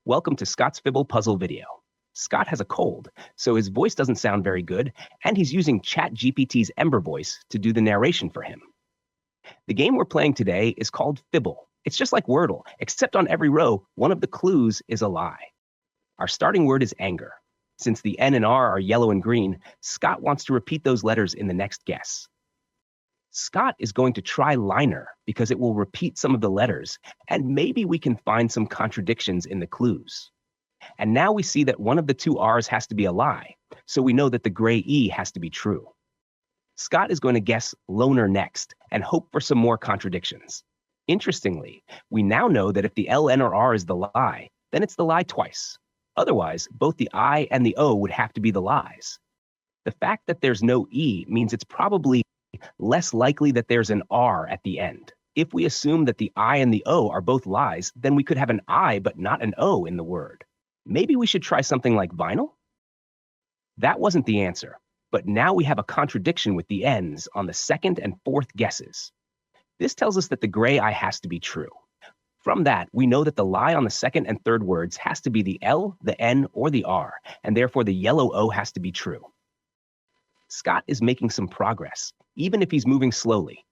Welcome to Scott's Fibble puzzle video. Scott has a cold, so his voice doesn't sound very good, and he's using ChatGPT's Ember voice to do the narration for him. The game we're playing today is called Fibble. It's just like Wordle, except on every row, one of the clues is a lie. Our starting word is anger. Since the N and R are yellow and green, Scott wants to repeat those letters in the next guess. Scott is going to try liner because it will repeat some of the letters, and maybe we can find some contradictions in the clues. And now we see that one of the two R's has to be a lie, so we know that the gray E has to be true. Scott is going to guess loner next and hope for some more contradictions. Interestingly, we now know that if the L, N, or R is the lie, then it's the lie twice. Otherwise, both the I and the O would have to be the lies. The fact that there's no E means it's probably less likely that there's an R at the end. If we assume that the I and the O are both lies, then we could have an I but not an O in the word. Maybe we should try something like vinyl? That wasn't the answer, but now we have a contradiction with the N's on the second and fourth guesses. This tells us that the gray I has to be true. From that, we know that the lie on the second and third words has to be the L, the N, or the R, and therefore the yellow O has to be true. Scott is making some progress, even if he's moving slowly.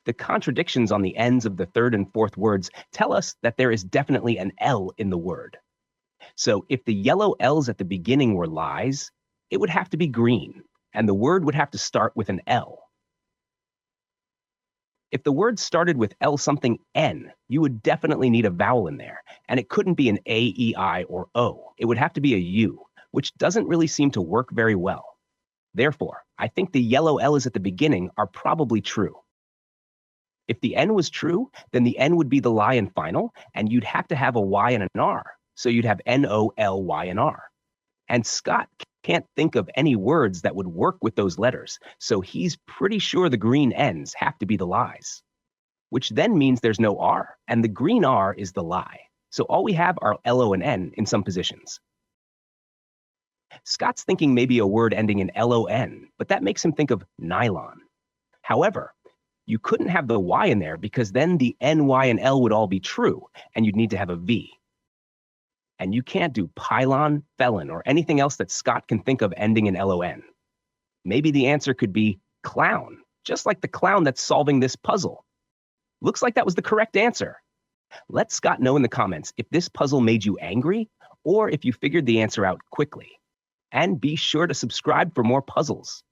The contradictions on the ends of the third and fourth words tell us that there is definitely an L in the word. So if the yellow L's at the beginning were lies, it would have to be green, and the word would have to start with an L. If the word started with L something N, you would definitely need a vowel in there, and it couldn't be an A, E, I, or O. It would have to be a U, which doesn't really seem to work very well. Therefore, I think the yellow L's at the beginning are probably true. If the N was true, then the N would be the lie and final, and you'd have to have a Y and an R. So you'd have N-O-L-Y and R. And Scott can't think of any words that would work with those letters, so he's pretty sure the green N's have to be the lies. Which then means there's no R, and the green R is the lie. So all we have are L-O and N in some positions. Scott's thinking maybe a word ending in L-O-N, but that makes him think of nylon. However, you couldn't have the Y in there because then the N, Y, and L would all be true, and you'd need to have a V. And you can't do pylon, felon, or anything else that Scott can think of ending in L-O-N. Maybe the answer could be clown, just like the clown that's solving this puzzle. Looks like that was the correct answer. Let Scott know in the comments if this puzzle made you angry or if you figured the answer out quickly. And be sure to subscribe for more puzzles.